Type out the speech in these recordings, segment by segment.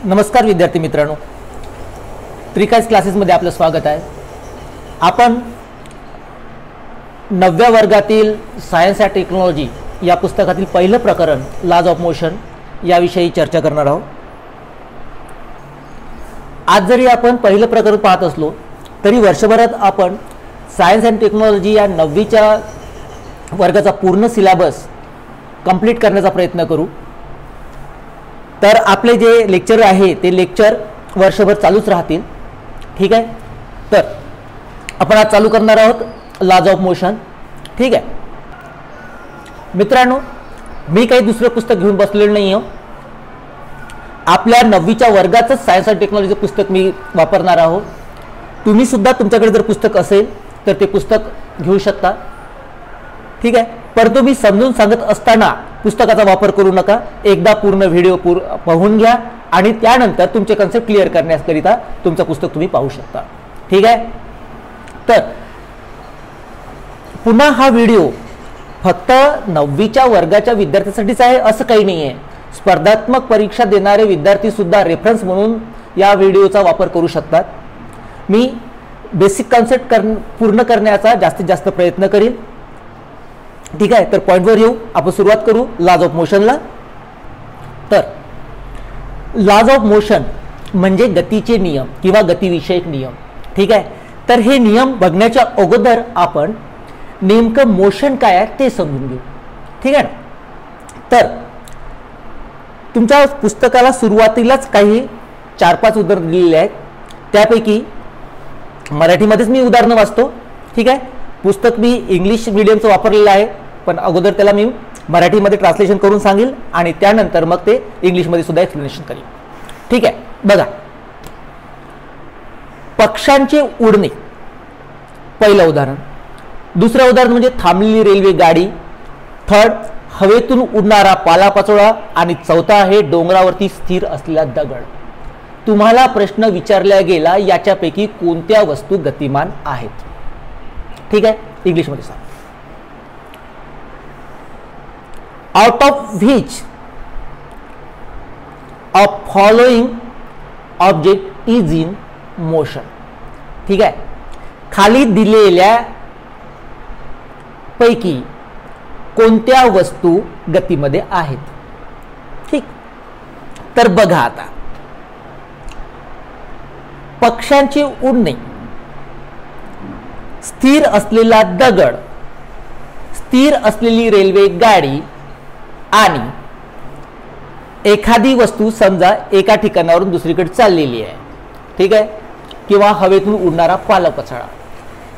नमस्कार विद्यार्थी मित्रांनो, त्रिकास क्लासेसमध्ये आपलं स्वागत आहे। आपण 9व्या वर्गातील सायन्स अँड टेक्नॉलॉजी या पुस्तकातील पहिलं प्रकरण लॉज ऑफ मोशन याविषयी चर्चा करणार आहोत। आज जरी आपण पहिलं प्रकरण पाहत असलो तरी वर्षभरात आपण सायन्स अँड टेक्नॉलॉजी या 9वीच्या वर्गाचा पूर्ण सिलेबस कंप्लीट करण्याचा प्रयत्न करू। तर आपले जे लेक्चर आहे ते लेक्चर वर्षभर चालूच राहतील, ठीक आहे। तर आपण आज चालू करणार आहोत लॉज ऑफ मोशन, ठीक आहे मित्रांनो। मी काही दुसरं पुस्तक घेऊन बसलेलो नाही आहे, आपल्या 9वीच्या वर्गाचं सायन्स अँड टेक्नॉलॉजीचं पुस्तक मी वापरणार आहोत। तुम्ही सुद्धा तुमच्याकडे जर पुस्तक असेल तर ते पुस्तक घेऊ शकता, ठीक आहे। परंतु मी समजून सांगत असताना पुस्तकाचा वापर करू नका। एकदा पूर्ण व्हिडिओ पाहून घ्या आणि त्यानंतर तुमचे कन्सेप्ट क्लिअर करण्याकरिता तुमचं पुस्तक तुम्ही पाहू शकता, ठीक आहे। तर पुन्हा हा व्हिडिओ फक्त 9वीच्या वर्गाच्या विद्यार्थ्यांसाठीच आहे असं काही नाही आहे। स्पर्धात्मक परीक्षा देणारे विद्यार्थी सुद्धा रेफरन्स म्हणून या व्हिडिओचा वापर करू शकतात। मी बेसिक कन्सेप्ट पूर्ण करण्याचा जास्तीत जास्त प्रयत्न करीन, ठीक आहे। तर पॉइंटवर येऊ, आपण सुरुवात करू लॉज ऑफ मोशनला। तर लॉज ऑफ मोशन म्हणजे गतीचे नियम किंवा गतिविषयक नियम, ठीक आहे। तर हे नियम बघण्याच्या अगोदर आपण नेमकं मोशन काय आहे ते समजून घेऊ, ठीक आहे ना। तर तुमच्या पुस्तकाला सुरुवातीलाच काही 4-5 उदाहरणं दिलेली आहेत, त्यापैकी मराठीमध्येच मी उदाहरणं वाचतो, ठीक आहे। पुस्तक मी इंग्लिश मीडियमचं वापरलेलं आहे, पण अगोदर त्याला मी मराठीमध्ये ट्रान्सलेशन करून सांगेल आणि त्यानंतर मग ते इंग्लिशमध्ये सुद्धा एक्सप्लेनेशन करेल, ठीक आहे। बघा, पक्ष्यांचे उडणे पहिलं उदाहरण, दुसरं उदाहरण म्हणजे थांबलेली रेल्वे गाडी, थर्ड हवेतून उडणारा पालापाचोळा आणि चौथा आहे डोंगरावरती स्थिर असलेला दगड। तुम्हाला प्रश्न विचारला गेला याच्यापैकी कोणत्या वस्तू गतिमान आहेत, ठीक आहे। इंग्लिशमध्ये सांग, out of which of following object is in motion, ठीक आहे। खाली दिलेल्या पैकी कोणत्या वस्तू गतीमध्ये आहेत, ठीक। तर बघा आता, पक्ष्यांचे उडणे, स्थिर असलेला दगड, स्थिर असलेली रेल्वे गाडी आणि एखादी वस्तू समजा एका ठिकाणावरून दुसरीकडे चाललेली आहे, ठीक आहे, किंवा हवेतून उडणारा पालापाचोळा,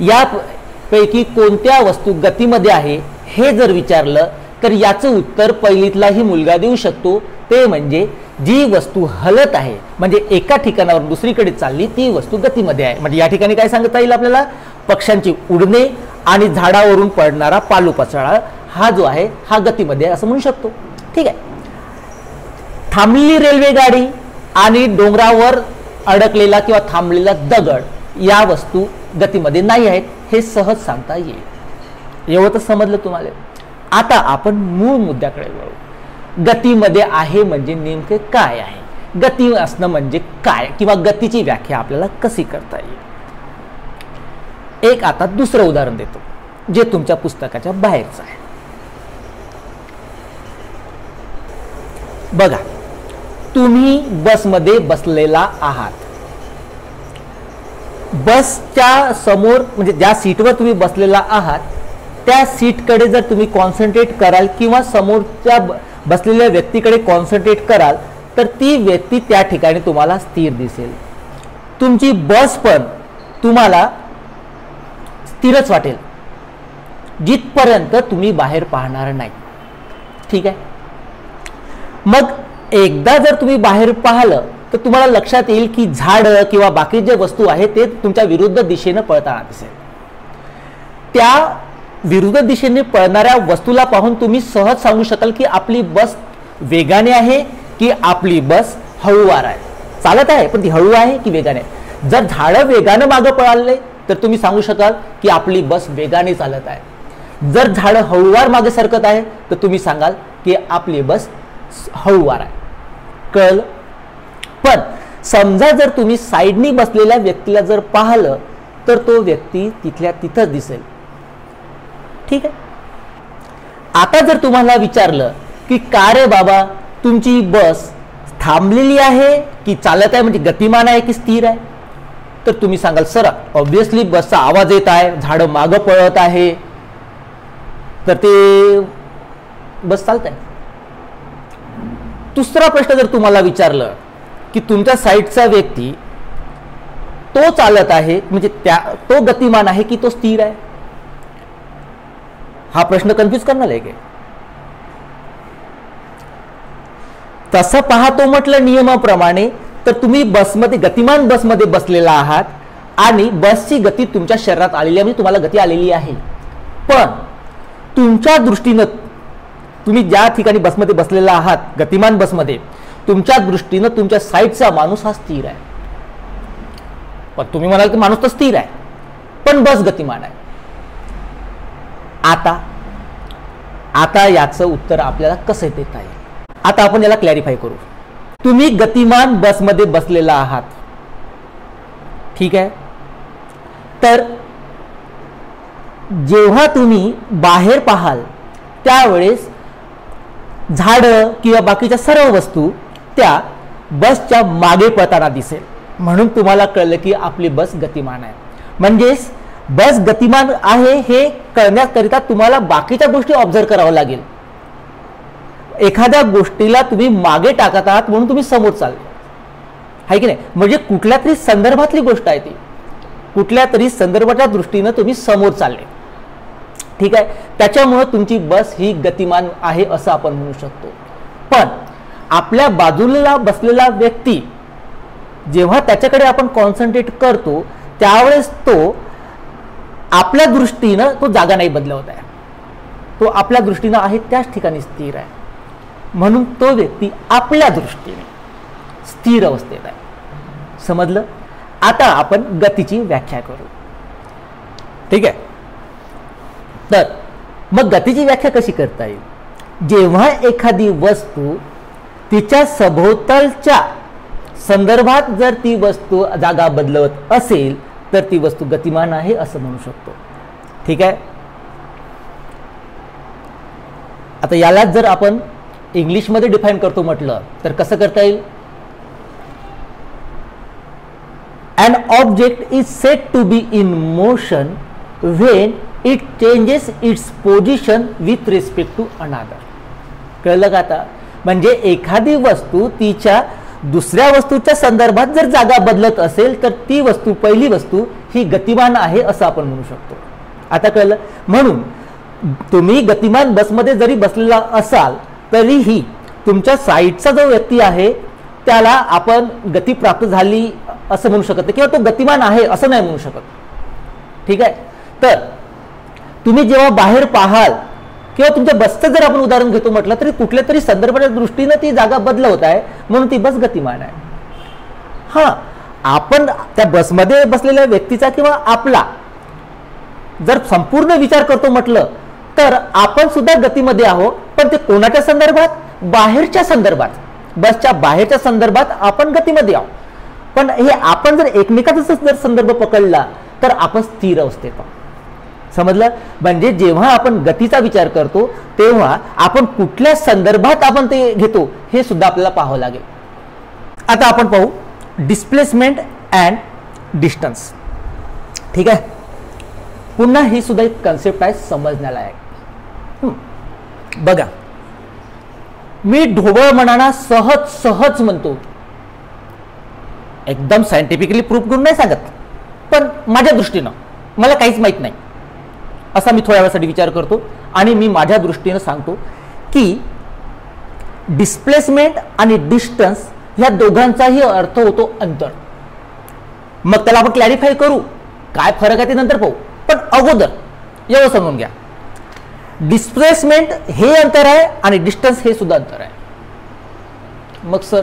यापैकी कोणत्या वस्तू गतीमध्ये आहे हे जर विचारलं तर याचं उत्तर पहिलीतलाही मुलगा देऊ शकतो, ते म्हणजे जी वस्तू हलत आहे म्हणजे एका ठिकाणावरून दुसरीकडे चालली ती वस्तू गतीमध्ये आहे। म्हणजे या ठिकाणी काय सांगता येईल आपल्याला, पक्ष्यांचे उडणे आणि झाडावरून पडणारा पालापाचोळा हा जो आहे हा गतीमध्ये आहे असं म्हणू शकतो, ठीक आहे। थांबलेली रेल्वे गाडी आणि डोंगरावर अडकलेला किंवा थांबलेला दगड या वस्तू गतीमध्ये नाही आहेत हे सहज सांगता येईल। एवढं तर समजलं तुम्हाला। आता आपण मूळ मुद्द्याकडे वळू। गतीमध्ये आहे म्हणजे नेमके काय आहे, गती असणं म्हणजे काय किंवा गतीची व्याख्या आपल्याला कशी करता येईल। एक आता दुसरं उदाहरण देतो जे तुमच्या पुस्तकाच्या बाहेरचं आहे। बघा, तुम्ही बसमध्ये बसलेला आहात, बसच्या समोर म्हणजे ज्या सीटवर तुम्ही बसलेला आहात त्या सीटकडे जर तुम्ही कॉन्सन्ट्रेट कराल किंवा समोरच्या बसलेल्या व्यक्तीकडे कॉन्सन्ट्रेट कराल तर ती व्यक्ती त्या ठिकाणी तुम्हाला स्थिर दिसेल। तुमची बस पण तुम्हाला स्थिरच वाटेल जिथपर्यंत तुम्ही बाहेर पाहणार नाही, ठीक आहे। मग एकदा जर तुम्ही बाहेर पाहिलं तर तुम्हाला लक्षात येईल की झाड किंवा बाकी जे वस्तू आहेत ते तुमच्या विरुद्ध दिशेने पळताना दिसेल। त्या विरुद्ध दिशेने पळणाऱ्या वस्तूला पाहून तुम्ही सहज सांगू शकाल की आपली बस वेगाने आहे की आपली बस हळूवार आहे, चालत आहे पण ती हळू आहे की वेगाने। जर झाडं वेगाने मागे पळाले तर तुम्ही सांगू शकाल की आपली बस वेगाने चालत आहे। जर झाडं हळूवार मागे सरकत आहे तर तुम्ही सांगाल की आपली बस हळूवार आहे। कळलं? पण समजा जर तुम्ही साईडनी बसलेल्या व्यक्तीला जर पाहिलं तर तो व्यक्ती तिथल्या तिथंच दिसेल. ठीक आहे. आता जर तुम्हाला विचारलं की का रे बाबा तुमची बस थांबलेली आहे की चालत आहे, म्हणजे गतिमान आहे की स्थिर आहे, तर तुम्ही सांगाल सर ऑब्विसली बसचा आवाज येत आहे, झाडं मागं पळत आहे, तर ते बस चालत आहे. दुसरा प्रश्न जर तुम्हाला विचारलं की तुमच्या साईडचा व्यक्ती तो चालत आहे, म्हणजे तो गतिमान आहे की तो स्थिर आहे, हा प्रश्न कन्फ्यूज करणार आहे. तसं पाहतो म्हटलं नियमाप्रमाणे तर तुम्ही बसमध्ये गतिमान बसमध्ये बसलेला आहात आणि बसची गती तुमच्या शरीरात आलेली आहे, म्हणजे तुम्हाला गती आलेली आहे. पण तुमच्या दृष्टीनं तुम्ही ज्या ठिकाणी बसमध्ये बसलेला आहात गतिमान बसमध्ये, तुमच्या दृष्टीनं तुमच्या साईडचा माणूस हा स्थिर आहे. पण तुम्ही म्हणाल की माणूस तर स्थिर आहे पण बस गतिमान आहे. आता याचं उत्तर आपल्याला कसं देता येईल? आता आपण याला क्लॅरिफाय करू. तुम्ही गतिमान बसमध्ये बसलेला आहात, ठीक आहे. तर जेव्हा तुम्ही बाहेर पाहाल त्यावेळेस झाडं किंवा बाकीच्या सर्व वस्तू त्या बसच्या मागे पळताना दिसेल, म्हणून तुम्हाला कळलं की आपली बस गतिमान आहे. म्हणजेच बस गतिमान आहे हे कळण्याकरिता तुम्हाला बाकीच्या गोष्टी ऑब्झर्व करावं लागेल. एखाद्या गोष्टीला तुम्ही मागे टाकत आहात म्हणून तुम्ही समोर चालले आहे की नाही, म्हणजे कुठल्या तरी संदर्भातली गोष्ट आहे, ती कुठल्या तरी संदर्भाच्या दृष्टीनं तुम्ही समोर चालले. ठीक आहे. त्याच्यामुळे तुमची बस ही गतिमान आहे असं आपण म्हणू शकतो. पण आपल्या बाजूला बसलेला व्यक्ती जेव्हा त्याच्याकडे आपण कॉन्सन्ट्रेट करतो त्यावेळेस तो आपल्या दृष्टीनं तो जागा नाही बदलवत आहे, तो आपल्या दृष्टीनं आहे त्याच ठिकाणी स्थिर आहे, म्हणून तो व्यक्ती आपल्या दृष्टीने स्थिर अवस्थेत आहे. समजलं? आता आपण गतीची व्याख्या करू. ठीक आहे. तर मग गतीची व्याख्या कशी करता येईल? जेव्हा एखादी वस्तू तिच्या सभोवतालच्या संदर्भात जर ती वस्तू जागा बदलवत असेल तर ती वस्तू गतिमान आहे असं म्हणू शकतो. ठीक आहे. आता यालाच जर आपण इंग्लिशमध्ये डिफाईन करतो म्हटलं तर कसं करता येईल? An object is said to be in motion when it changes its position with respect to another. कळलं का आता? म्हणजे एखादी वस्तू तिच्या दुसऱ्या वस्तूच्या संदर्भात जर जागा बदलत असेल तर ती वस्तू, पहिली वस्तू ही गतिमान आहे असं आपण म्हणू शकतो. आता कळलं? म्हणून तुम्ही गतिमान बसमध्ये जरी बसलेला असाल तरीही तुमच्या साईडचा जो व्यक्ती आहे त्याला आपण गती प्राप्त झाली असं म्हणू शकत नाही किंवा तो गतिमान आहे असं नाही म्हणू शकत. ठीक आहे. तर तुम्ही जेव्हा बाहेर पाहाल किंवा तुमच्या बसचं जर आपण उदाहरण घेतो म्हटलं तरी कुठल्या तरी संदर्भाच्या दृष्टीनं ती जागा बदलवत आहे म्हणून ती बस गतिमान आहे. हा, आपण त्या बसमध्ये बसलेल्या व्यक्तीचा किंवा आपला जर संपूर्ण विचार करतो म्हटलं तर आपण सुद्धा गतीमध्ये आहोत, पण ते कोणाच्या संदर्भात? बाहेरच्या संदर्भात, बसच्या बाहेरच्या संदर्भात आपण गतीमध्ये आहोत. पण हे आपण जर एकमेकाचा जर संदर्भ पकडला तर आपण स्थिर अवस्थेत आहोत. समजलं? म्हणजे जेव्हा आपण गतीचा विचार करतो तेव्हा आपण कुठल्या संदर्भात आपण ते घेतो हे सुद्धा आपल्याला पाहावं लागेल. आता आपण पाहू डिस्प्लेसमेंट अँड डिस्टन्स. ठीक आहे. पुन्हा ही सुद्धा एक कन्सेप्ट आहे समजण्याला आहे. बघा, मी ढोबळ मनाना सहज सहज म्हणतो, एकदम सायंटिफिकली प्रूफ करून नाही सांगत, पण माझ्या दृष्टीनं मला काहीच माहित नाही असा मी थोड्या वेळासाठी विचार करतो आणि मी माझ्या दृष्टीनं सांगतो की डिस्प्लेसमेंट आणि डिस्टन्स ह्या दोघांचाही अर्थ होतो अंतर. मग त्याला आपण क्लॅरिफाय करू, काय फरक आहे ते नंतर पाहू. पण अगोदर एवढं समजून घ्या, डिस्प्लेसमेंट हे अंतर आहे आणि डिस्टन्स हे सुद्धा अंतर आहे. मग सर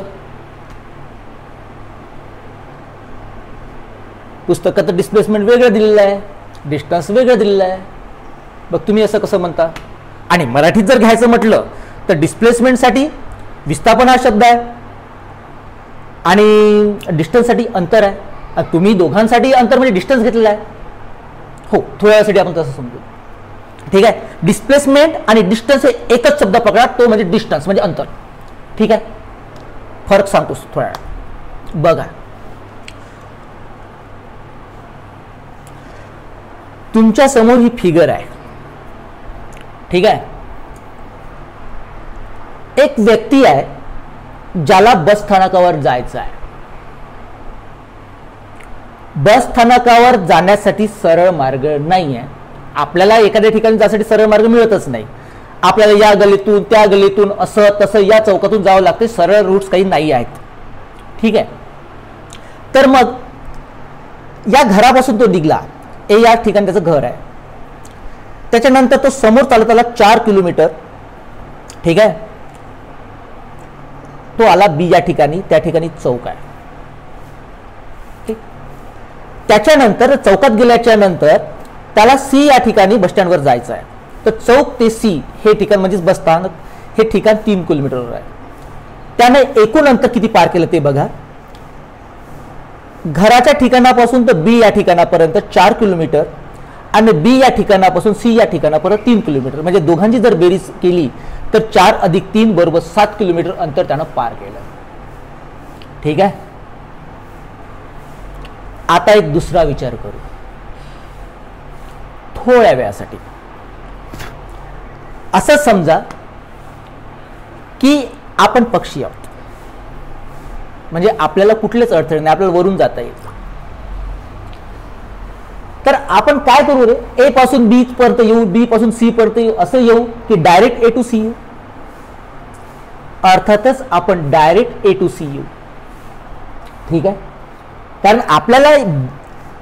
पुस्तकात तर डिस्प्लेसमेंट वेगळं दिलेलं आहे, डिस्टन्स वेगळं दिलेलं आहे, मग तुम्ही असं कसं म्हणता? आणि मराठीत जर घ्यायचं म्हटलं तर डिस्प्लेसमेंटसाठी विस्थापन हा शब्द आहे आणि डिस्टन्ससाठी अंतर आहे, तुम्ही दोघांसाठी अंतर म्हणजे डिस्टन्स घेतलेला आहे. हो, थोड्या वेळासाठी आपण तसं समजू. ठीक आहे, डिस्प्लेसमेंट आणि डिस्टन्स हे एकच शब्द पकडा, तो म्हणजे डिस्टन्स म्हणजे अंतर. ठीक आहे, फरक सांगतोस थोड्या वेळा. बघा, तुमच्या समोर ही फिगर आहे. ठीक आहे, एक व्यक्ती आहे ज्याला बस स्थानकावर जायचं आहे. बस स्थानकावर जाण्यासाठी सरळ मार्ग नाही आहे. आपल्याला एखाद्या ठिकाणी जाण्यासाठी सरळ मार्ग मिळतच नाही. आपल्याला या गलीतून त्या गलीतून असं तसं या चौकातून जावं लागते. सरळ रूट्स काही नाही आहेत. ठीक आहे, तर मग या घरापासून तो निघाला, या ठिकाणी त्याचं घर आहे. त्याच्यानंतर तो समोर चालत आला 4 किलोमीटर. ठीक आहे, तो आला बी या ठिकाणी, त्या ठिकाणी चौक आहे. ठीक, त्याच्यानंतर चौकात गेल्याच्या नंतर त्याला सी या ठिकाणी बस स्टँडवर जायचं आहे. तर चौक ते सी हे ठिकाण म्हणजेच बस स्थानक, हे ठिकाण 3 किलोमीटरवर आहे. त्याने एकूण अंतर किती पार केलं ते बघा. घराच्या ठिकाणापासून तर बी या ठिकाणापर्यंत 4 किलोमीटर आणि बी या ठिकाणापासून सी या ठिकाणापर्यंत 3 किलोमीटर. म्हणजे दोघांची जर बेरीज केली तर 4 अधिक 3 बरोबर 7 किलोमीटर अंतर त्यानं पार केलं. ठीक आहे, आता एक दुसरा विचार करू थोड्या वेळासाठी. असं समजा की आपण पक्षी आहोत, म्हणजे आपल्याला कुठलेच अडथळे नाही, आपल्याला वरून जाता येईल. तर आपण काय करू रे, ए पासून बी पर्यंत येऊ, बी पासून सी पर्यंत येऊ, असं येऊ की डायरेक्ट ए टू सी येऊ? अर्थातच आपण डायरेक्ट ए टू सी येऊ. ठीक आहे, कारण आपल्याला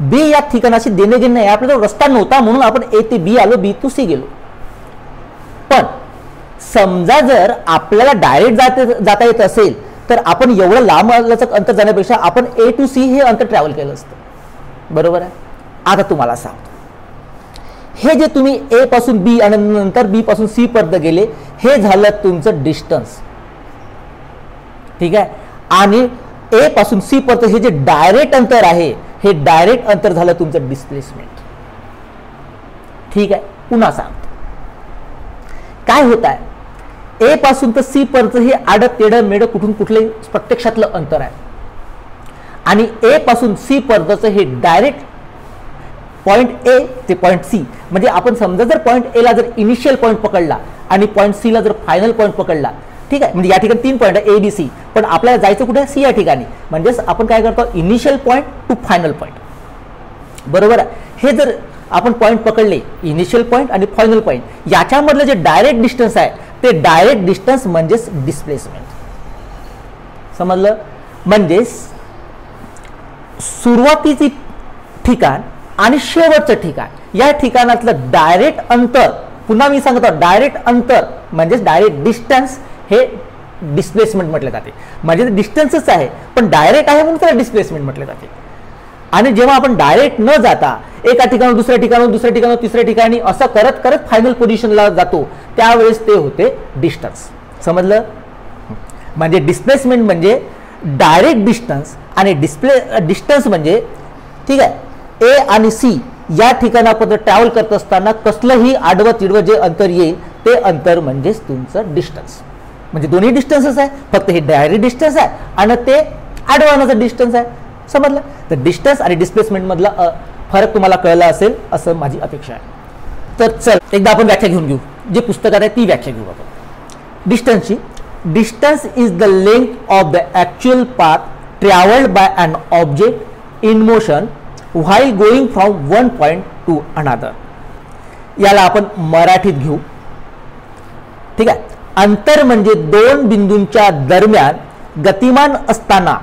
बी या ठिकाणाशी देणे घेणे नाही, आपल्याला रस्ता नव्हता म्हणून आपण ए ते बी आलो, बी टू सी गेलो. पण समजा जर आपल्याला डायरेक्ट जाता येत असेल तर आपण एवढं लांब अंतर जाण्यापेक्षा आपण ए टू सी हे अंतर ट्रॅव्हल केलं असतं. बरोबर आहे. आता तुम्हाला सांगतो, हे जे तुम्ही ए पासून बी आणि नंतर बी पासून सी पर्यंत गेले, हे झालं तुमचं डिस्टन्स. ठीक आहे, आणि ए पासून सी पर्यंत हे जे डायरेक्ट अंतर आहे, हे डायरेक्ट अंतर झालं तुमचं डिस्प्लेसमेंट. ठीक आहे, पुन्हा सांगतो काय होत आहे. ए पासून तर सी पर्यंत हे आडत तेडं मेडं कुठून कुठले प्रत्यक्षातलं अंतर आहे, आणि ए पासून सी पर्यंतचं हे डायरेक्ट पॉइंट ए ते पॉइंट सी. म्हणजे आपण समजा जर पॉइंट ए ला जर इनिशियल पॉइंट पकडला आणि पॉइंट सी ला जर फायनल पॉइंट पकडला, ठीक आहे, म्हणजे या ठिकाणी 3 पॉइंट आहे ए बी सी, पण आपल्याला जायचं कुठे, सी या ठिकाणी. म्हणजेच आपण काय करतो, initial point two final point. बरोबर आहे. हे जर आपण पॉइंट पकडले, इनिशियल पॉइंट आणि फायनल पॉइंट, याच्यामधलं जे डायरेक्ट डिस्टन्स आहे ते डायरेक्ट डिस्टन्स म्हणजेच डिस्प्लेसमेंट. समजलं? म्हणजे सुरुवातीची ठिकाण आणि शेवटचं ठिकाण या ठिकाणातलं डायरेक्ट अंतर, पुन्हा मी सांगतो डायरेक्ट अंतर म्हणजेच डायरेक्ट डिस्टन्स हे डिस्प्लेसमेंट म्हटले जाते. म्हणजे डिस्टन्सच आहे पण डायरेक्ट आहे म्हणून त्याला डिस्प्लेसमेंट म्हटले जाते. आणि जेव्हा आपण डायरेक्ट न जाता एका ठिकाणावर दुसऱ्या ठिकाणावर दुसऱ्या ठिकाणावर तिसऱ्या ठिकाणी असं करत करत फायनल पोझिशनला जातो, त्यावेळेस ते होते डिस्टन्स. समजलं? म्हणजे डिस्प्लेसमेंट म्हणजे डायरेक्ट डिस्टन्स आणि डिस्टन्स म्हणजे, ठीक आहे, ए आणि सी या ठिकाणापर्यंत ट्रॅव्हल करत असताना कसलंही आडवं तिडवं जे अंतर येईल ते अंतर म्हणजेच तुमचं डिस्टन्स. म्हणजे दोन्ही डिस्टन्सच आहे, फक्त हे डायरेक्ट डिस्टन्स आहे आणि ते आडवानाचं डिस्टन्स आहे. समजलं? तर डिस्टन्स आणि डिस्प्लेसमेंट मधला फरक तुम्हाला कळला असेल असं माझी अपेक्षा आहे. तर चल एकदा आपण व्याख्या घेऊन घेऊ, जे पुस्तकात आहे ती व्याख्या घेऊ आपण डिस्टन्सची. Distance is the length of the actual path travelled by an object in motion while going from one point to another. याला आपण मराठीत घेऊ. ठीक आहे. अंतर म्हणजे दोन बिंदूंच्या दरम्यान गतिमान असताना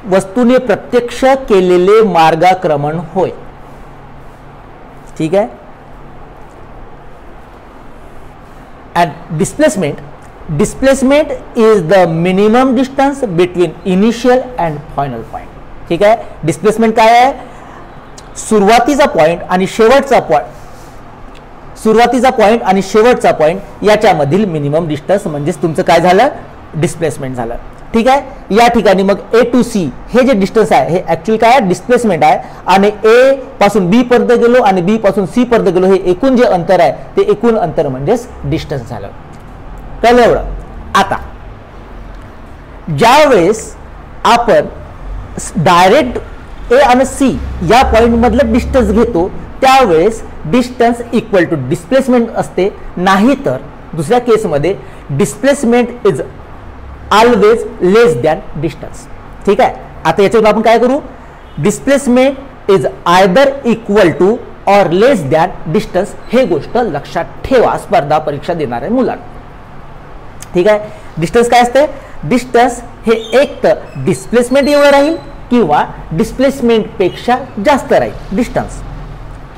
वस्तूने प्रत्यक्ष केलेले मार्गक्रमण होय. ठीक आहे. And displacement is the minimum distance between initial and final point. ठीक आहे. डिस्प्लेसमेंट काय आहे? सुरुवातीचा पॉइंट आणि शेवटचा पॉइंट, सुरुवातीचा पॉइंट आणि शेवटचा पॉइंट याच्यामधील मिनिमम डिस्टन्स म्हणजेच तुमचं काय झालं, डिस्प्लेसमेंट झालं. ठीक आहे. या ठिकाणी मग A to C हे जे डिस्टन्स आहे हे ऍक्च्युअली काय आहे, डिस्प्लेसमेंट आहे. आणि A पासून B पर्यंत गेलो आणि B पासून C पर्यंत गेलो, हे एकूण जे अंतर आहे ते एकूण अंतर म्हणजेच डिस्टन्स झालं. कळलं एवढं. आता ज्या वेळेस आपण डायरेक्ट A आणि C या पॉइंट मधलं डिस्टन्स घेतो त्यावेळेस डिस्टन्स इक्वल टू डिस्प्लेसमेंट असते. नाहीतर दुसऱ्या केसमध्ये displacement is always less than distance. ठीक आहे. आता याच्यावर आपण काय करू, displacement is either equal to or less than distance हे गोष्ट लक्षात ठेवा स्पर्धा परीक्षा देणाऱ्या मुलांना. ठीक आहे. डिस्टन्स काय असते, डिस्टन्स हे एक तर डिस्प्लेसमेंट एवढं राहील किंवा डिस्प्लेसमेंट पेक्षा जास्त राहील डिस्टन्स.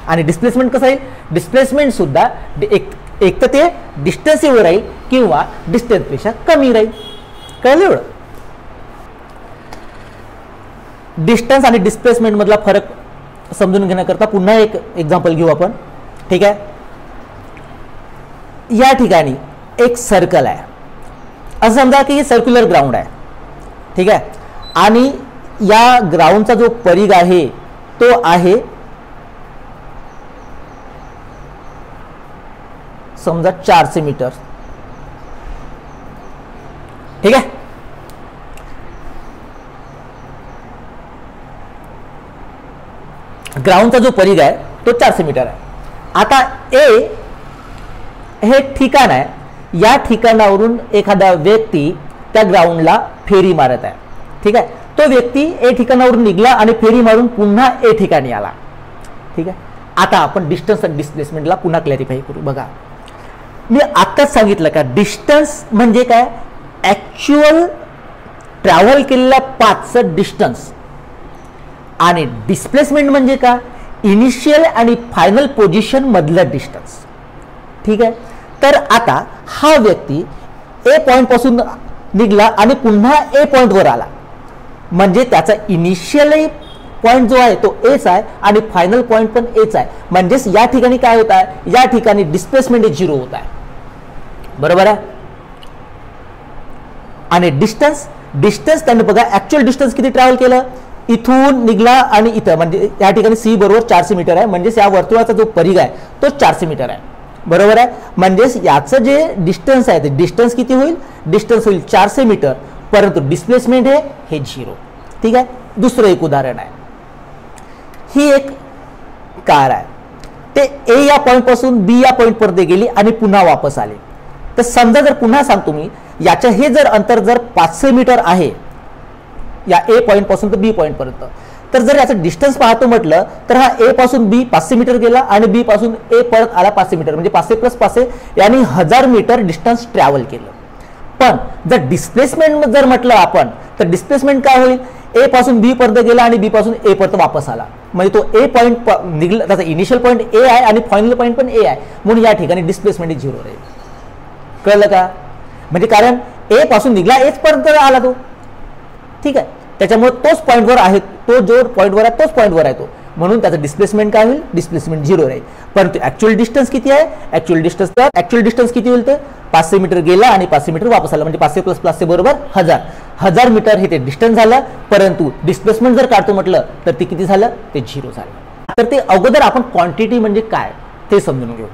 आणि डिस्प्लेसमेंट कसं राहील, डिस्प्लेसमेंट सुद्धा एक तर ते डिस्टन्स एवढं राहील किंवा डिस्टन्स पेक्षा कमी राहील. कळलं एवढं. डिस्टन्स आणि डिस्प्लेसमेंट मधला फरक समजून घेण्याकरता पुन्हा एक एक्झाम्पल घेऊ आपण. ठीक आहे. या ठिकाणी एक सर्कल आहे, असं समजा की सर्क्युलर ग्राउंड आहे. ठीक आहे. आणि या ग्राउंडचा जो परिघ आहे तो आहे समजा 400 मीटर. ठीक आहे. ग्राउंडचा जो परिघ आहे तो 400 मीटर आहे. आता A हे ठिकाण आहे, या ठिकाणावरून एखादा व्यक्ती त्या ग्राउंडला फेरी मारत आहे. ठीक आहे. तो व्यक्ती A ठिकाणावरून निघाला आणि फेरी मारून पुन्हा A ठिकाणी आला. ठीक आहे. आता आपण डिस्टन्स आणि डिस्प्लेसमेंटला पुन्हा क्लॅरिफाय करू. बघा, मी आत्ताच सांगितलं का डिस्टन्स म्हणजे काय, ऍक्च्युअल ट्रॅव्हल केलेल्या पाथचं डिस्टन्स. आणि डिस्प्लेसमेंट म्हणजे का, इनिशियल आणि फायनल पोझिशन मधलं डिस्टन्स. ठीक आहे. तर आता हा व्यक्ती A पॉइंट पासून निघाला आणि पुन्हा A पॉइंट वर आला, म्हणजे त्याचा इनिशियल पॉइंट जो आहे तो एच आहे आणि फायनल पॉइंट पण एच आहे. म्हणजेच या ठिकाणी काय होत आहे, या ठिकाणी डिस्प्लेसमेंट 0 होत आहे. बरोबर आहे. आणि डिस्टन्स त्याने बघा ऍक्च्युअल डिस्टन्स किती ट्रॅव्हल केलं, इथून निघला आणि इथं, म्हणजे या ठिकाणी C बरोबर 400 मीटर आहे. म्हणजेच या वर्तुळाचा जो परिघ आहे तो 400 मीटर आहे. बरोबर आहे. म्हणजेच याचं जे डिस्टन्स आहे ते डिस्टन्स किती होईल, डिस्टन्स होईल 400 मीटर, परंतु डिस्प्लेसमेंट हे 0. ठीक आहे. दुसरं एक उदाहरण आहे, ही एक कार आहे, ते A या पॉइंट पासून B या पॉइंट पर्यंत गेली आणि पुन्हा वापस आले. तर समजा जर पुन्हा सांगतो मी, याच्या हे जर अंतर जर 500 मीटर आहे या A पॉइंट पासून तर B पॉइंट पर्यंत, तर जर याचं डिस्टन्स पाहतो म्हटलं तर हा A पासून B 500 मीटर गेला आणि B पासून A परत आला 500 मीटर, म्हणजे 500 + 500 यानी 1000 मीटर डिस्टन्स ट्रॅव्हल केलं. पण जर डिस्प्लेसमेंट जर म्हटलं आपण तर डिस्प्लेसमेंट काय होईल, A पासून B पर्यंत गेला आणि B पासून A पर्यंत वापस आला, म्हणजे तो A पॉइंट निघला, त्याचा इनिशियल पॉइंट A आहे आणि फायनल पॉइंट पण A आहे, म्हणून या ठिकाणी डिस्प्लेसमेंट 0 राहील. कळलं का. म्हणजे कारण A पासून निघाला H पर्यंत आला तो. ठीक आहे. त्याच्यामुळे तोच पॉइंटवर आहे, तो जो पॉइंटवर आहे तोच पॉइंटवर आहे तो, म्हणून त्याचं डिस्प्लेसमेंट काय होईल, डिस्प्लेसमेंट 0 राहील. परंतु ऍक्च्युअल डिस्टन्स किती आहे, ऍक्च्युअल डिस्टन्स किती होईल, ते 500 मीटर गेला आणि 500 मीटर वापस आला, म्हणजे 500 + 500 बरोबर 1000 मीटर हे ते डिस्टन्स झालं. परंतु डिस्प्लेसमेंट जर काढतो म्हटलं तर ते किती झालं, ते 0 झालं. तर ते अगोदर आपण क्वांटिटी म्हणजे काय ते समजून घेऊ.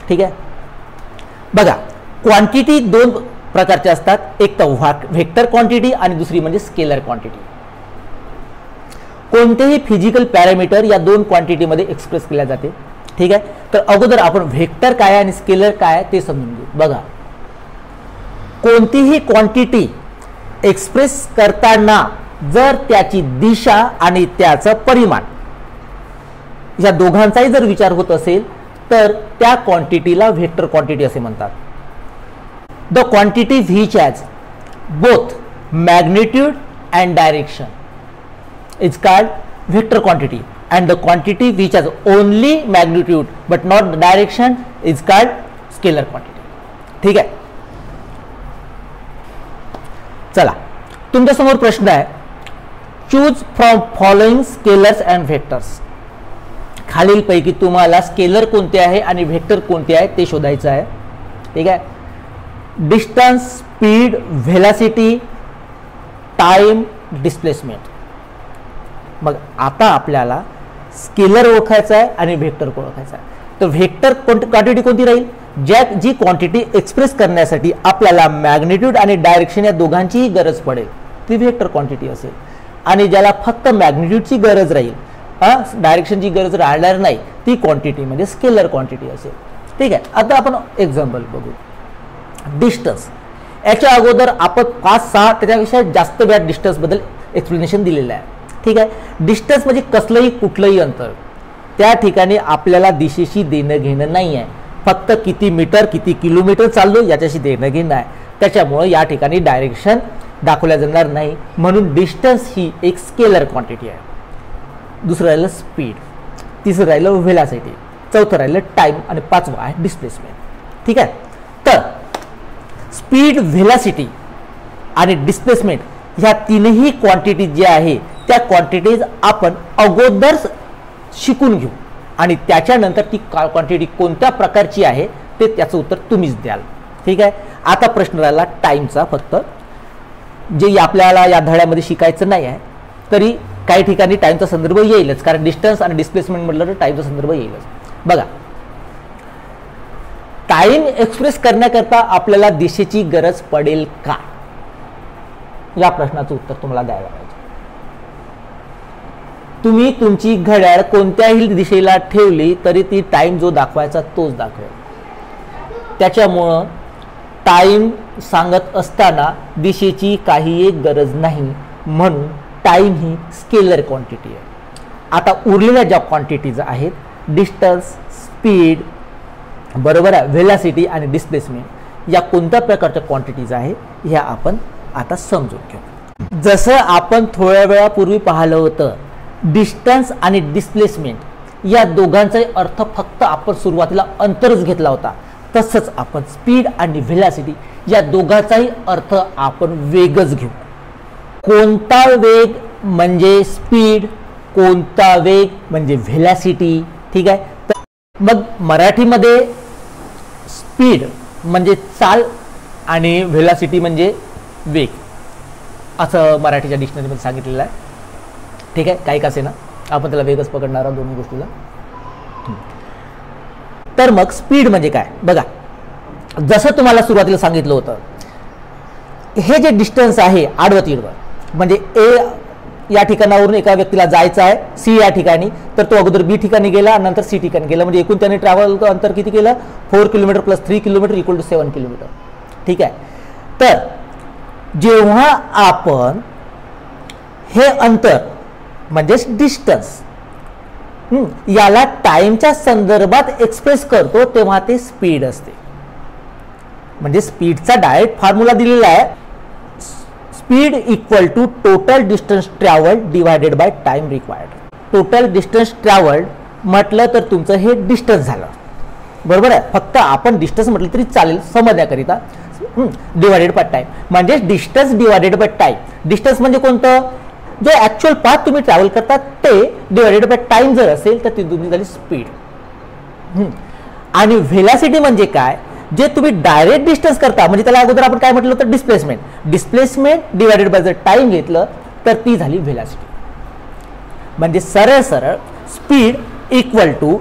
ठीक आहे. बघा, क्वांटिटी 2 प्रकारचे असतात, एक तर व्हेक्टर क्वांटिटी आणि दुसरी म्हणजे स्केलर क्वांटिटी. कोणतेही फिजिकल पॅरामीटर या 2 क्वांटिटीमध्ये एक्सप्रेस केल्या जाते. ठीक आहे. तर अगोदर आपण व्हेक्टर काय आणि स्केलर काय ते समजून घेऊ. बघा, कोणतीही क्वांटिटी एक्सप्रेस करताना जर त्याची दिशा आणि त्याचं परिमाण या दोघांचाही जर विचार होत असेल तर त्या क्वांटिटीला व्हेक्टर क्वांटिटी असे म्हणतात. The quantity which has both magnitude and direction is called vector quantity, and the quantity which has only magnitude but not the direction is called scalar quantity. ठीक आहे. चला, तुमच्या समोर प्रश्न आहे, choose from following scalars and vectors. खालीलपैकी तुम्हाला scalar कोणते आहे आणि व्हेक्टर कोणते आहे ते शोधायचं आहे. ठीक आहे. Distance, speed, velocity time, displacement. मग आता आपल्याला स्केलर ओळखायचा आहे आणि व्हेक्टर ओळखायचा आहे. तर व्हेक्टर क्वांटिटी कोणती राहील? जी क्वांटिटी एक्सप्रेस करण्यासाठी आपल्याला मॅग्निट्यूड आणि डायरेक्शन या दोघांचीही गरज पडेल ती व्हेक्टर क्वांटिटी असेल. आणि ज्याला फक्त मॅग्निट्यूडची गरज राहील, डायरेक्शनची गरज राहणार नाही, ती क्वांटिटी म्हणजे स्केलर क्वांटिटी असेल. ठीक आहे. आता आपण एक्झाम्पल बघू. डिस्टन्स. याच्या अगोदर आपण 5-6 त्याच्यापेक्षा जास्त वेळा डिस्टन्स बद्दल एक्सप्लेनेशन दिलेलं आहे. ठीक आहे. डिस्टन्स म्हणजे कसलंही कुठलंही अंतर. त्या ठिकाणी आपल्याला दिशेशी देणं घेणं नाही आहे, फक्त किती मीटर किती किलोमीटर चाललो याच्याशी देणं घेणं आहे. त्याच्यामुळे या ठिकाणी डायरेक्शन दाखवल्या जाणार नाही, म्हणून डिस्टन्स ही एक स्केलर क्वांटिटी आहे. दुसरं राहिलं स्पीड, तिसरं राहिलं व्हेलॉसिटी, चौथं राहिलं टाइम आणि पाचवं आहे डिस्प्लेसमेंट. ठीक आहे. तर स्पीड, व्हेलॉसिटी आणि डिस्प्लेसमेंट ह्या तीनही क्वांटिटी ज्या आहे त्या क्वांटिटीज आपण अगोदर शिकून घेऊ आणि त्याच्यानंतर ती क्वांटिटी कोणत्या प्रकारची आहे ते त्याचं उत्तर तुम्हीच द्याल. ठीक आहे. आता प्रश्न राहिला टाइमचा. फक्त जे आपल्याला या धड्यामध्ये शिकायचं नाही आहे तरी काही ठिकाणी टाइमचा संदर्भ येईलच, कारण डिस्टन्स आणि डिस्प्लेसमेंट म्हटलं तर टाइमचा संदर्भ येईलच. बघा, टाइम एक्सप्रेस करण्याकरता आपल्याला दिशेची गरज पडेल का? या प्रश्नाचं उत्तर तुम्हाला द्यायला पाहिजे. तुम्ही तुमची घड्याळ कोणत्याही दिशेला ठेवली तरी ती टाइम जो दाखवायचा तोच दाखवेल. त्याच्यामुळं टाइम सांगत असताना दिशेची काही एक गरज नाही, म्हणून टाइम ही स्केलर क्वांटिटी आहे. आता उरलेल्या ज्या क्वांटिटीज आहेत, डिस्टन्स, स्पीड, बरोबर आहे, व्हेलॉसिटी आणि डिस्प्लेसमेंट, या कोणत्या प्रकारच्या क्वांटिटीज आहेत ह्या आपण आता समजून घेऊ. जसं आपण थोड्या वेळापूर्वी पाहिलं होतं, डिस्टन्स आणि डिस्प्लेसमेंट या दोघांचाही अर्थ फक्त आपण सुरुवातीला अंतरच घेतला होता, तसंच आपण स्पीड आणि व्हेलॉसिटी या दोघांचाही अर्थ आपण वेगच घेऊ. कोणता वेग म्हणजे स्पीड, कोणता वेग म्हणजे व्हेलॉसिटी. ठीक आहे. तर मग मराठीमध्ये स्पीड म्हणजे चाल आणि व्हेलॉसिटी म्हणजे वेग असं मराठीच्या डिक्शनरीमध्ये सांगितलेलं आहे. ठीक आहे. काही कसे ना आपण त्याला वेगच पकडणार आहोत दोन्ही गोष्टीला. तर मग स्पीड म्हणजे काय? बघा, जसं तुम्हाला सुरुवातीला सांगितलं होतं, हे जे डिस्टन्स आहे आडवं तिडवं, म्हणजे ए या ठिकाणावरून एका व्यक्तीला जायचं आहे सी या ठिकाणी, तर तो अगोदर बी ठिकाणी गेला, नंतर सी ठिकाणी गेला, म्हणजे एकूण त्याने ट्रॅव्हल अंतर किती केलं? 4 kilometre plus 3 kilometre equal to 7 kilometre. ठीक आहे. तर जेव्हा आपण हे अंतर म्हणजेच डिस्टन्स याला टाइमच्या संदर्भात एक्सप्रेस करतो तेव्हा ते स्पीड असते. म्हणजे स्पीडचा डायरेक्ट फॉर्म्युला दिलेला आहे, speed equal to total distance travelled divided by time required. Total distance travelled म्हटलं तर तुमचं हे डिस्टन्स झालं, बरोबर आहे. फक्त आपण डिस्टन्स म्हटलं तरी चालेल समजण्याकरिता, डिवायडेड बाय टाइम म्हणजे distance divided by time. Distance म्हणजे कोणतं? जो ऍक्च्युअल पाथ तुम्ही ट्रॅव्हल करतात ते डिवायडेड बाय टाइम जर असेल तर ती तुमची झाली स्पीड. आणि व्हेलॉसिटी म्हणजे काय? जे तुम्ही डायरेक्ट डिस्टन्स करता, म्हणजे त्याला अगोदर आपण काय म्हटलं होतं? डिस्प्लेसमेंट. डिस्प्लेसमेंट डिवायडेड बाय जर टाइम घेतलं तर ती झाली व्हेलॉसिटी. म्हणजे सरळ सरळ speed equal to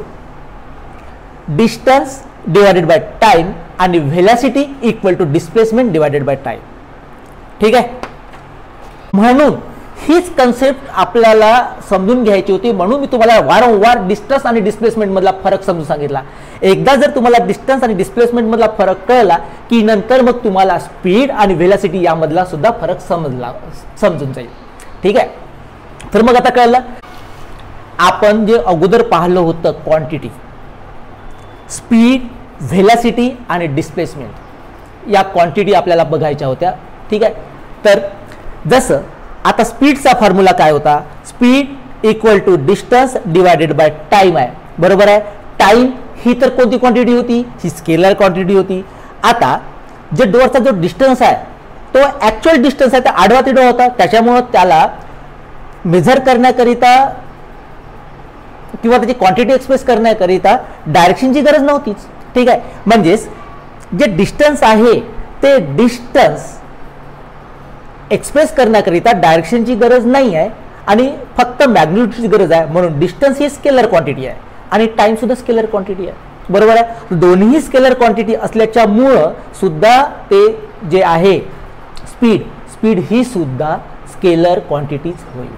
distance divided by time आणि velocity equal to displacement divided by time. ठीक आहे. म्हणून हीच कन्सेप्ट आपल्याला समजून घ्यायची होती, म्हणून मी तुम्हाला वारंवार डिस्टन्स आणि डिस्प्लेसमेंट मधला फरक समजून सांगितला. एकदा जर तुम्हाला डिस्टन्स आणि डिस्प्लेसमेंट मधला फरक कळला की नंतर मग तुम्हाला स्पीड आणि व्हेलॉसिटी यामधला सुद्धा फरक समजून जाईल. ठीक आहे. तर मग आता कळलं, आपण जे अगोदर पाहिलं होतं क्वांटिटी, स्पीड, व्हेलॉसिटी आणि डिस्प्लेसमेंट या क्वांटिटी आपल्याला बघायच्या होत्या. ठीक आहे. तर जसं आता स्पीडचा फॉर्म्युला काय होता? Speed equal to distance divided by time आहे, बरोबर आहे. टाइम ही तर कोणती क्वांटिटी होती? ही स्केलर क्वांटिटी होती. आता जे डोअरचा जो डिस्टन्स आहे तो ऍक्च्युअल डिस्टन्स आहे, त्या आडवा तिडवा होता, त्याच्यामुळं त्याला मेजर करण्याकरिता किंवा त्याची क्वांटिटी एक्सप्रेस करण्याकरिता डायरेक्शनची गरज नव्हतीच. ठीक आहे. म्हणजेच जे डिस्टन्स आहे ते डिस्टन्स एक्सप्रेस करण्याकरिता डायरेक्शनची गरज नाही आहे आणि फक्त मॅग्निट्यूडची गरज आहे, म्हणून डिस्टन्स ही स्केलर क्वांटिटी आहे आणि टाइम सुद्धा स्केलर क्वांटिटी आहे. बरोबर आहे. दोन्ही स्केलर क्वांटिटी असल्याच्यामुळं सुद्धा ते जे आहे स्पीड ही सुद्धा स्केलर क्वांटिटीच होईल.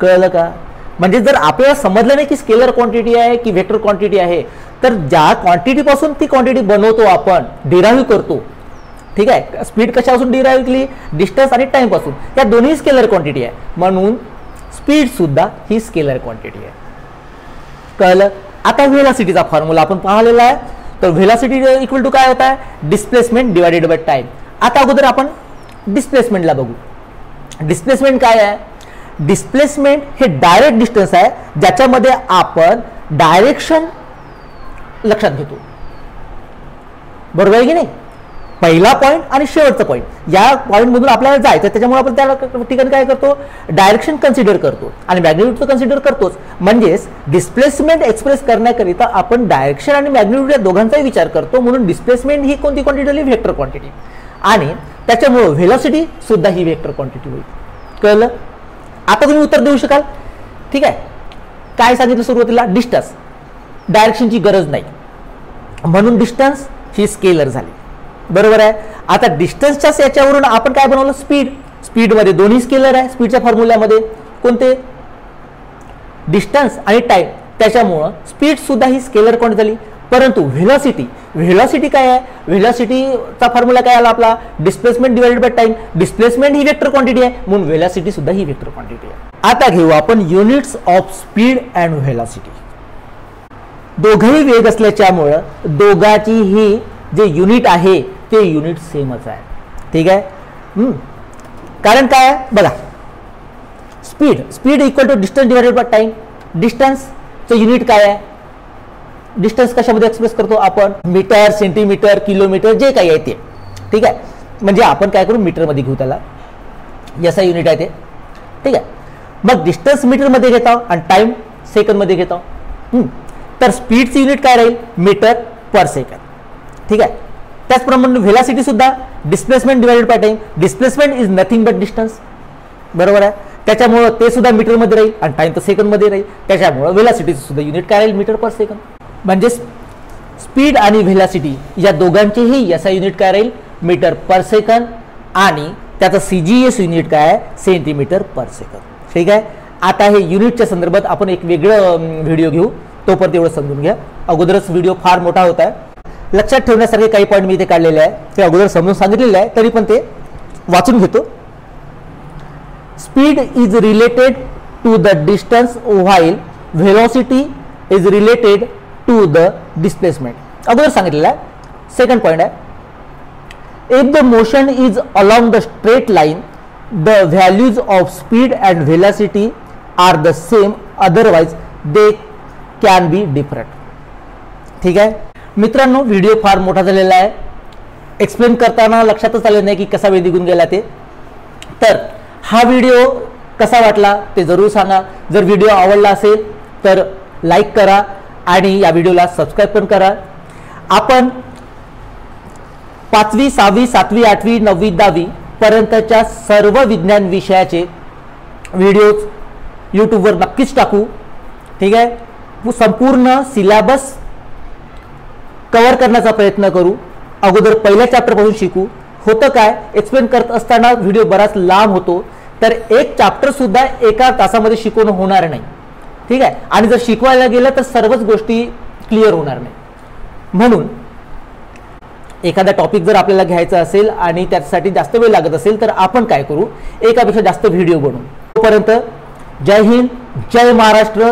कळलं का? म्हणजे जर आपल्याला समजलं नाही की स्केलर क्वांटिटी आहे की वेक्टर क्वांटिटी आहे, तर ज्या क्वांटिटी पासून ती क्वांटिटी बनवतो आपण, डिराईव्ह करतो, ठीक आहे. स्पीड कशापासून डिराईव्ह केली? डिस्टन्स आणि टाइम पासून. या दोन्ही स्केलर क्वांटिटी आहे, म्हणून स्पीड सुद्धा ही स्केलर क्वांटिटी आहे. कळलं? आता व्हेलॉसिटीचा फॉर्म्युला आपण पाहिलेला आहे. तर व्हेलॉसिटी इक्वल टू काय होता है? Displacement divided by time. आता अगोदर आपण डिस्प्लेसमेंटला बघू. डिस्प्लेसमेंट काय आहे? डिस्प्लेसमेंट हे डायरेक्ट डिस्टन्स आहे ज्याच्यामध्ये आपण डायरेक्शन लक्षात घेतो. बरोबर आहे की नाही? पहिला पॉइंट आणि शेवटचा पॉइंट, या पॉइंट मधून आपल्याला जायचं, त्याच्यामुळे आपण त्या ठिकाणी काय करतो? डायरेक्शन कन्सिडर करतो आणि मॅग्निट्यूड कन्सिडर करतोच. म्हणजेच डिस्प्लेसमेंट एक्सप्रेस करण्याकरिता आपण डायरेक्शन आणि मॅग्निट्यूड या दोघांचाही विचार करतो, म्हणून डिस्प्लेसमेंट ही कोणती क्वांटिटी झाली? Vector quantity. आणि त्याच्यामुळे व्हेलॉसिटी सुद्धा ही व्हेक्टर क्वांटिटी होईल. कळलं? आता तुम्ही उत्तर देऊ शकाल, ठीक आहे. काय सांगितलं सुरुवातीला? डिस्टन्स, डायरेक्शनची गरज नाही, म्हणून डिस्टन्स ही स्केलर झाली. बरोबर आहे. आता डिस्टन्सच्या याच्यावरून आपण काय बनवलं? स्पीडमध्ये दोन्ही स्केलर आहे. स्पीडच्या फॉर्म्युल्यामध्ये कोणते? डिस्टन्स आणि टाइम. त्याच्यामुळं स्पीड सुद्धा ही स्केलर क्वांटिटी झाली. परंतु व्हेलॉसिटी काय आहे? व्हेलॉसिटीचा फॉर्म्युला काय आला आपला? Displacement divided by time. Displacement he vector quantity आहे, म्हणून व्हेलॉसिटी सुद्धा ही वेक्टर क्वांटिटी आहे. आता घेऊ आपण units of speed and velocity. दोघंही वेग असल्याच्यामुळं दोघांची ही जे युनिट आहे ते युनिट सेमच आहे. ठीक आहे. कारण काय आहे बघा, speed equal to distance divided by time. डिस्टन्सचं युनिट काय आहे? डिस्टन्स कशामध्ये एक्सप्रेस करतो आपण? मीटर, सेंटीमीटर, किलोमीटर, जे काही आहे ते. ठीक आहे. म्हणजे आपण काय करू? मीटरमध्ये घेऊ त्याला, याचा युनिट आहे ते. ठीक आहे. मग डिस्टन्स मीटरमध्ये घेतो आणि टाइम सेकंदमध्ये घेतो. तर स्पीडची युनिट काय राहील? Metre per second. ठीक आहे. त्याचप्रमाणे व्हेलॉसिटी सुद्धा displacement divided by time. Displacement is nothing but distance. बरोबर आहे. त्याच्यामुळे ते सुद्धा मीटरमध्ये राहील आणि टाइम तर सेकंदमध्ये राहील. त्याच्यामुळे व्हेलॉसिटीचं सुद्धा युनिट काय राहील? Metre per second. म्हणजे स्पीड आणि व्हेलॉसिटी या दोघांचेही याचा युनिट काय राहील? Metre per second. आणि त्याचा CGS युनिट काय आहे? Centimetre per second. ठीक आहे. आता हे युनिटच्या संदर्भात आपण एक वेगळं व्हिडिओ घेऊ, तोपर्यंत एवढं समजून घ्या. अगोदरच व्हिडिओ फार मोठा होता आहे. लक्षात ठेवण्यासारखे काही पॉईंट मी इथे काढलेले आहे, ते अगोदर समजून सांगितलेले आहे, तरी पण ते वाचून घेतो. Speed is related to the distance while velocity is related to the displacement. अगोदर सांगितलेलं आहे. सेकंड पॉइंट आहे, if the motion is along the straight line the values of speed and velocity are the same, otherwise they can be different. ठीक आहे मित्रांनो, video फार मोठा झालेला आहे. एक्सप्लेन करताना लक्षातच आलं नाही की कसा वेळ निघून गेला ते. तर हा व्हिडिओ कसा वाटला ते जरूर सांगा. जर व्हिडिओ आवडला असेल तर लाईक करा आणि या व्हिडिओला सबस्क्राईब पण करा. आपण 5वी, 6वी, 7वी, 8वी, 9वी, 10वी पर्यंतच्या सर्व विज्ञान विषयाचे व्हिडिओज यूट्यूबवर नक्कीच टाकू. ठीक आहे. संपूर्ण सिलेबस कव्हर करण्याचा प्रयत्न करू. अगोदर पहिल्या चॅप्टरपासून शिकू. होतं काय, एक्सप्लेन करत असताना व्हिडिओ बराच लांब होतो, तर एक चॅप्टर सुद्धा एका तासामध्ये शिकवणं होणार नाही. ठीक आहे. आणि जर शिकवायला गेलं तर सर्वच गोष्टी क्लिअर होणार नाही. म्हणून एखादा टॉपिक जर आपल्याला घ्यायचा असेल आणि त्यासाठी जास्त वेळ लागत असेल तर आपण काय करू, एकापेक्षा जास्त व्हिडिओ बनवू. तोपर्यंत जय हिंद, जय महाराष्ट्र.